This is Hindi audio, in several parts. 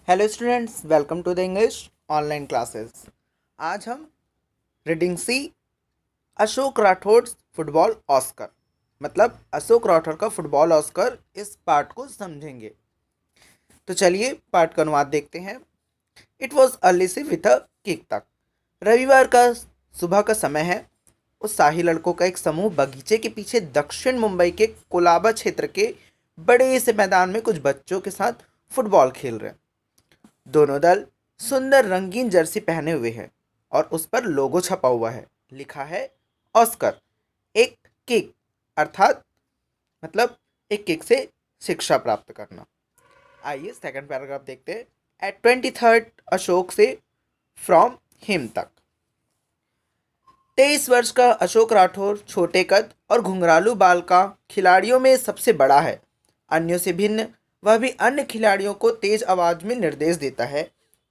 Hello students, welcome to the English online classes. आज हम reading C Ashok Rathore football Oscar मतलब अशोक राठौड़ का फुटबॉल ऑस्कर इस पार्ट को समझेंगे। तो चलिए पार्ट का अनुवाद देखते हैं। इट वॉज अर्ली से विथ अ किक तक। रविवार का सुबह का समय है। उत्साही लड़कों का एक समूह बगीचे के पीछे दक्षिण मुंबई के कोलाबा क्षेत्र के बड़े से मैदान में कुछ बच्चों के साथ फुटबॉल खेल रहे हैं। दोनों दल सुंदर रंगीन जर्सी पहने हुए हैं और उस पर लोगो छपा हुआ है। लिखा है ऑस्कर, एक किक, अर्थात मतलब एक किक से शिक्षा प्राप्त करना। आइए सेकंड पैराग्राफ देखते हैं। एट 23rd अशोक से फ्रॉम हिम तक। 23 वर्ष का अशोक राठौर छोटे कद और घुंघरालू बाल का खिलाड़ियों में सबसे बड़ा है। अन्यों से भिन्न वह भी अन्य खिलाड़ियों को तेज आवाज में निर्देश देता है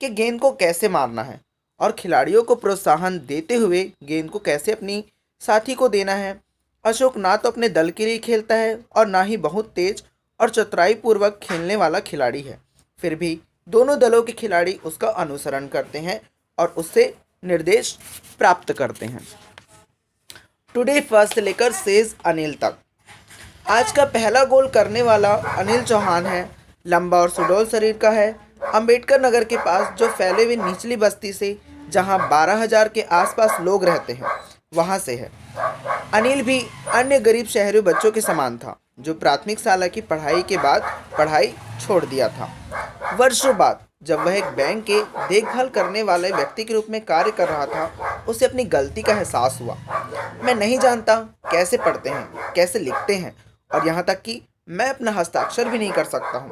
कि गेंद को कैसे मारना है और खिलाड़ियों को प्रोत्साहन देते हुए गेंद को कैसे अपनी साथी को देना है। अशोक ना तो अपने दल के लिए खेलता है और ना ही बहुत तेज और चतुराई पूर्वक खेलने वाला खिलाड़ी है। फिर भी दोनों दलों के खिलाड़ी उसका अनुसरण करते हैं और उससे निर्देश प्राप्त करते हैं। टुडे फर्स्ट से लेकर सेज अनिल तक। आज का पहला गोल करने वाला अनिल चौहान है। लंबा और सुडौल शरीर का है। अंबेडकर नगर के पास जो फैले हुए निचली बस्ती से जहां 12,000 के आसपास लोग रहते हैं वहां से है। अनिल भी अन्य गरीब शहरी बच्चों के समान था जो प्राथमिक शाला की पढ़ाई के बाद पढ़ाई छोड़ दिया था। वर्षों बाद जब वह एक बैंक के देखभाल करने वाले व्यक्ति के रूप में कार्य कर रहा था, उसे अपनी गलती का एहसास हुआ। मैं नहीं जानता कैसे पढ़ते हैं, कैसे लिखते हैं और यहाँ तक कि मैं अपना हस्ताक्षर भी नहीं कर सकता हूँ,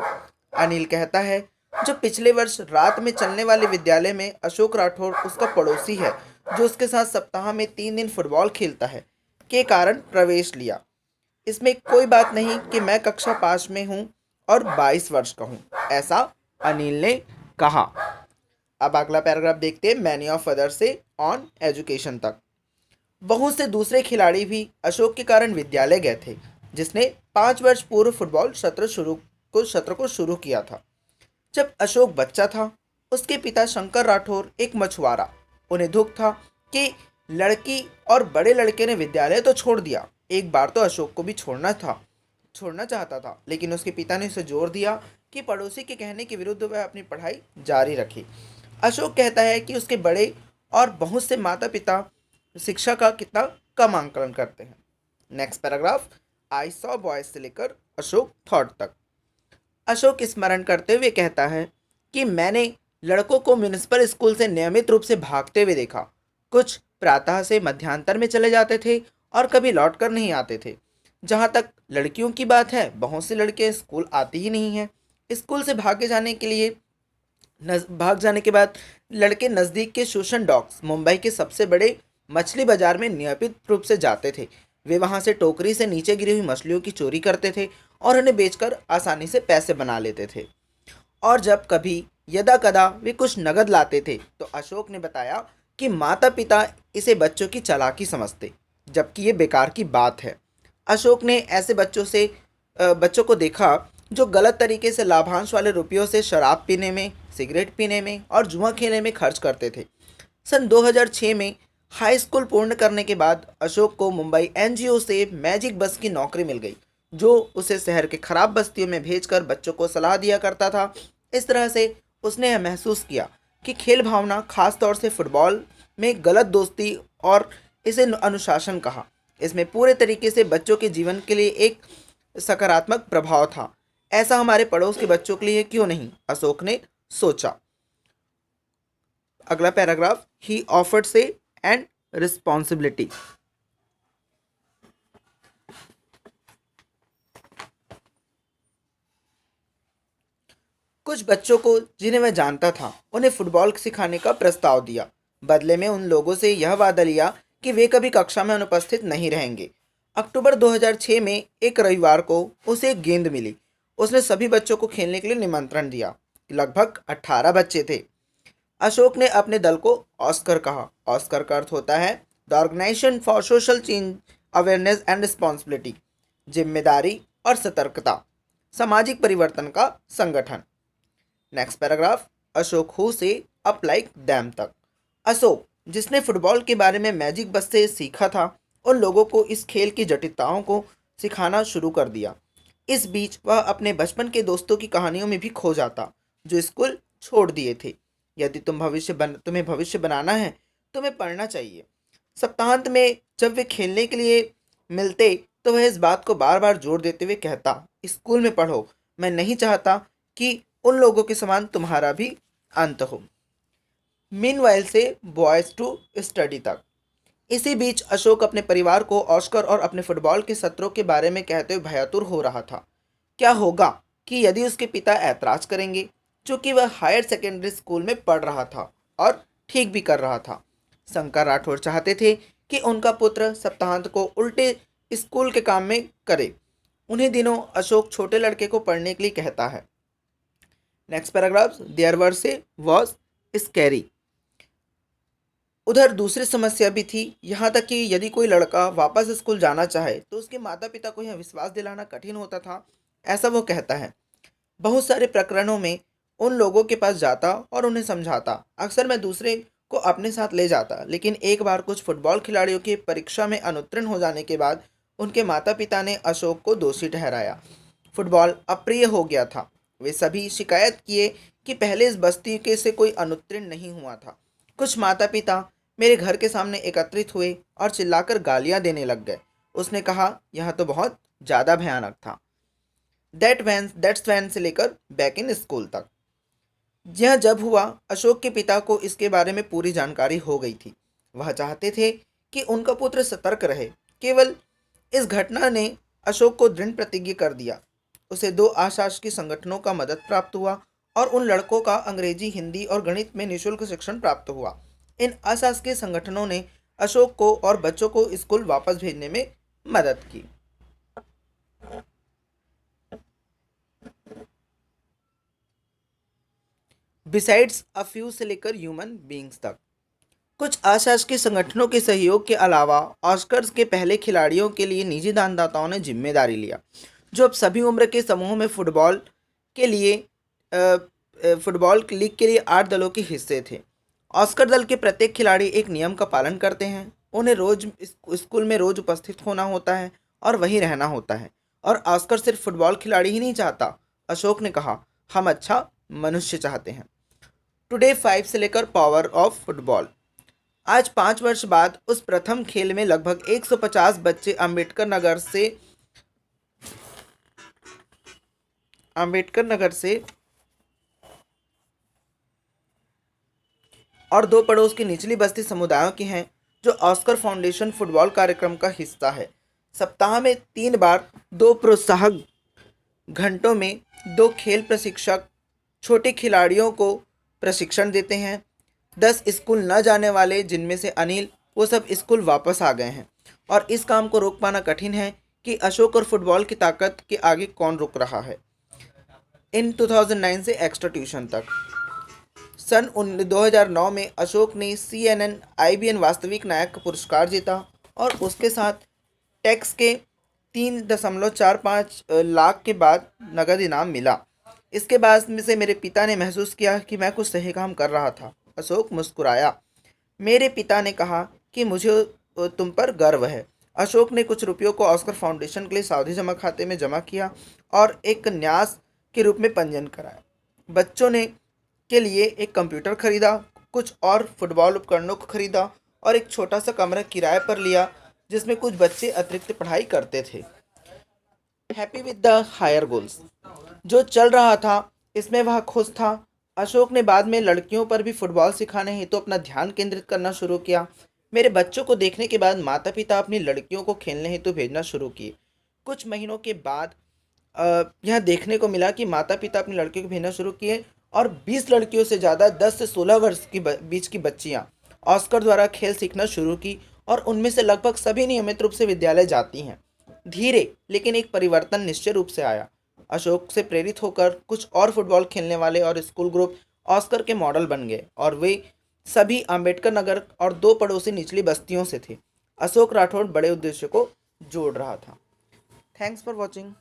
अनिल कहता है, जो पिछले वर्ष रात में चलने वाले विद्यालय में अशोक राठौर उसका पड़ोसी है जो उसके साथ सप्ताह में 3 दिन फुटबॉल खेलता है के कारण प्रवेश लिया। इसमें कोई बात नहीं कि मैं कक्षा 5 में हूँ और 22 वर्ष का हूँ, ऐसा अनिल ने कहा। अब अगला पैराग्राफ देखते हैं मैनी ऑफ अदर से ऑन एजुकेशन तक। बहुत से दूसरे खिलाड़ी भी अशोक के कारण विद्यालय गए थे जिसने 5 वर्ष पूर्व फुटबॉल सत्र को शुरू किया था। जब अशोक बच्चा था उसके पिता शंकर राठौर एक मछुआरा। उन्हें दुख था कि लड़की और बड़े लड़के ने विद्यालय तो छोड़ दिया। एक बार तो अशोक को भी छोड़ना चाहता था, लेकिन उसके पिता ने उसे जोर दिया कि पड़ोसी के कहने के विरुद्ध वह अपनी पढ़ाई जारी रखे। अशोक कहता है कि उसके बड़े और बहुत से माता पिता शिक्षा का कितना कम आंकलन करते हैं। Next paragraph I saw boys से लेकर अशोक थॉट तक। अशोक स्मरण करते हुए कहता है कि मैंने लड़कों को म्यूनिसिपल स्कूल से नियमित रूप से भागते हुए देखा। कुछ प्रातः से मध्यांतर में चले जाते थे और कभी लौट कर नहीं आते थे। जहाँ तक लड़कियों की बात है, बहुत सी लड़कियाँ स्कूल आती ही नहीं हैं। स्कूल से भाग जाने के बाद लड़के नज़दीक के शोषण डॉक्स मुंबई के सबसे बड़े मछली बाजार में नियमित रूप से जाते थे। वे वहां से टोकरी से नीचे गिरी हुई मछलियों की चोरी करते थे और उन्हें बेचकर आसानी से पैसे बना लेते थे। और जब कभी यदा कदा वे कुछ नगद लाते थे तो अशोक ने बताया कि माता पिता इसे बच्चों की चालाकी समझते, जबकि ये बेकार की बात है। अशोक ने ऐसे बच्चों को देखा जो गलत तरीके से लाभांश वाले रुपयों से शराब पीने में, सिगरेट पीने में और जुआ खेलने में खर्च करते थे। सन 2006 में हाई स्कूल पूर्ण करने के बाद अशोक को मुंबई एनजीओ से मैजिक बस की नौकरी मिल गई, जो उसे शहर के खराब बस्तियों में भेजकर बच्चों को सलाह दिया करता था। इस तरह से उसने यह महसूस किया कि खेल भावना, खास तौर से फुटबॉल में गलत दोस्ती और इसे अनुशासन कहा, इसमें पूरे तरीके से बच्चों के जीवन के लिए एक सकारात्मक प्रभाव था। ऐसा हमारे पड़ोस के बच्चों के लिए क्यों नहीं, अशोक ने सोचा। अगला पैराग्राफ ही ऑफर्ड से एंड रिस्पॉन्सिबिलिटी। कुछ बच्चों को जिन्हें वह जानता था उन्हें फुटबॉल सिखाने का प्रस्ताव दिया। बदले में उन लोगों से यह वादा लिया कि वे कभी कक्षा में अनुपस्थित नहीं रहेंगे। अक्टूबर 2006 में एक रविवार को उसे एक गेंद मिली। उसने सभी बच्चों को खेलने के लिए निमंत्रण दिया। लगभग 18 बच्चे थे। अशोक ने अपने दल को ऑस्कर कहा। ऑस्कर का अर्थ होता है the organisation for social change awareness and responsibility, जिम्मेदारी और सतर्कता, सामाजिक परिवर्तन का संगठन। नेक्स्ट पैराग्राफ अशोक हु से अप लाइक दैम तक। अशोक, जिसने फुटबॉल के बारे में मैजिक बस से सीखा था, उन लोगों को इस खेल की जटिलताओं को सिखाना शुरू कर दिया। इस बीच वह अपने बचपन के दोस्तों की कहानियों में भी खो जाता, जो स्कूल छोड़ दिए थे। यदि तुम्हें भविष्य बनाना है, तुम्हें पढ़ना चाहिए। सप्ताहांत में जब वे खेलने के लिए मिलते, तो वह इस बात को बार बार जोर देते हुए कहता, स्कूल में पढ़ो, मैं नहीं चाहता कि उन लोगों के समान तुम्हारा भी अंत हो। मीनवाइल से बॉयज टू स्टडी तक। इसी बीच अशोक अपने परिवार को ऑस्कर और अपने फुटबॉल के सत्रों के बारे में कहते हुए भयातुर हो रहा था। क्या होगा कि यदि उसके पिता ऐतराज करेंगे, चूंकि वह हायर सेकेंडरी स्कूल में पढ़ रहा था और ठीक भी कर रहा था। शंकर राठौर चाहते थे कि उनका पुत्र सप्ताहांत को उल्टे स्कूल के काम में करे। उन्हीं दिनों अशोक छोटे लड़के को पढ़ने के लिए कहता है। नेक्स्ट पैराग्राफ, देयर वर से वॉज स्कैरी। उधर दूसरी समस्या भी थी, यहाँ तक कि यदि कोई लड़का वापस स्कूल जाना चाहे तो उसके माता पिता को यह विश्वास दिलाना कठिन होता था, ऐसा वो कहता है। बहुत सारे प्रकरणों में उन लोगों के पास जाता और उन्हें समझाता। अक्सर मैं दूसरे को अपने साथ ले जाता, लेकिन एक बार कुछ फुटबॉल खिलाड़ियों की परीक्षा में अनुत्तीर्ण हो जाने के बाद उनके माता पिता ने अशोक को दोषी ठहराया। फुटबॉल अप्रिय हो गया था। वे सभी शिकायत किए कि पहले इस बस्ती के से कोई अनुत्तीर्ण नहीं हुआ था। कुछ माता पिता मेरे घर के सामने एकत्रित हुए और चिल्लाकर गालियां देने लग गए। उसने कहा, यह तो बहुत ज़्यादा भयानक था। दैट्स वैन से लेकर बैक इन स्कूल तक। यह जब हुआ, अशोक के पिता को इसके बारे में पूरी जानकारी हो गई थी। वह चाहते थे कि उनका पुत्र सतर्क रहे। केवल इस घटना ने अशोक को दृढ़ प्रतिज्ञ कर दिया। उसे 2 अशासकीय संगठनों का मदद प्राप्त हुआ और उन लड़कों का अंग्रेजी, हिंदी और गणित में निःशुल्क शिक्षण प्राप्त हुआ। इन अशासकीय संगठनों ने अशोक को और बच्चों को स्कूल वापस भेजने में मदद की। बिसाइड्स अ फ्यू से लेकर ह्यूमन बीइंग्स तक। कुछ अशासकीय संगठनों के सहयोग के अलावा ऑस्कर्स के पहले खिलाड़ियों के लिए निजी दानदाताओं ने जिम्मेदारी लिया, जो अब सभी उम्र के समूहों में फुटबॉल लीग के लिए 8 दलों के हिस्से थे। ऑस्कर दल के प्रत्येक खिलाड़ी एक नियम का पालन करते हैं। उन्हें रोज स्कूल में रोज उपस्थित होना होता है और वहीं रहना होता है। और ऑस्कर सिर्फ फुटबॉल खिलाड़ी ही नहीं चाहता। अशोक ने कहा, हम अच्छा मनुष्य चाहते हैं। टुडे 5 से लेकर पावर ऑफ फुटबॉल। आज 5 वर्ष बाद उस प्रथम खेल में लगभग 150 बच्चे अंबेडकर नगर से और 2 पड़ोस की निचली बस्ती समुदायों की हैं, जो ऑस्कर फाउंडेशन फुटबॉल कार्यक्रम का हिस्सा है। सप्ताह में 3 बार 2 प्रोत्साहक घंटों में 2 खेल प्रशिक्षक छोटे खिलाड़ियों को प्रशिक्षण देते हैं। 10 स्कूल न जाने वाले, जिनमें से अनिल, वो सब स्कूल वापस आ गए हैं। और इस काम को रोक पाना कठिन है कि अशोक और फुटबॉल की ताकत के आगे कौन रुक रहा है। इन 2009 से एक्स्ट्रा ट्यूशन तक। सन 2009 में अशोक ने CNN IBN वास्तविक नायक का पुरस्कार जीता और उसके साथ टैक्स के 3.45 लाख के बाद नगद इनाम मिला। इसके बाद से मेरे पिता ने महसूस किया कि मैं कुछ सही काम कर रहा था। अशोक मुस्कुराया। मेरे पिता ने कहा कि मुझे तुम पर गर्व है। अशोक ने कुछ रुपयों को ऑस्कर फाउंडेशन के लिए सावधि जमा खाते में जमा किया और एक न्यास के रूप में पंजीयन कराया। बच्चों ने के लिए एक कंप्यूटर खरीदा, कुछ और फुटबॉल उपकरणों को खरीदा और एक छोटा सा कमरा किराए पर लिया, जिसमें कुछ बच्चे अतिरिक्त पढ़ाई करते थे। Happy with the higher goals. जो चल रहा था, इसमें वह खुश था। अशोक ने बाद में लड़कियों पर भी फुटबॉल सिखाने हेतु अपना ध्यान केंद्रित करना शुरू किया। मेरे बच्चों को देखने के बाद माता पिता अपनी लड़कियों को खेलने हेतु भेजना शुरू किए। कुछ महीनों के बाद यह देखने को मिला कि माता पिता अपनी लड़कियों को भेजना शुरू किए और 20 लड़कियों से ज़्यादा 10 से 16 वर्ष की बीच की बच्चियां ऑस्कर द्वारा खेल सीखना शुरू की और उनमें से लगभग सभी नियमित रूप से विद्यालय जाती हैं। धीरे लेकिन एक परिवर्तन निश्चित रूप से आया। अशोक से प्रेरित होकर कुछ और फुटबॉल खेलने वाले और स्कूल ग्रुप ऑस्कर के मॉडल बन गए और वे सभी अंबेडकर नगर और 2 पड़ोसी निचली बस्तियों से थे। अशोक राठौड़ बड़े उद्देश्य को जोड़ रहा था। Thanks for watching.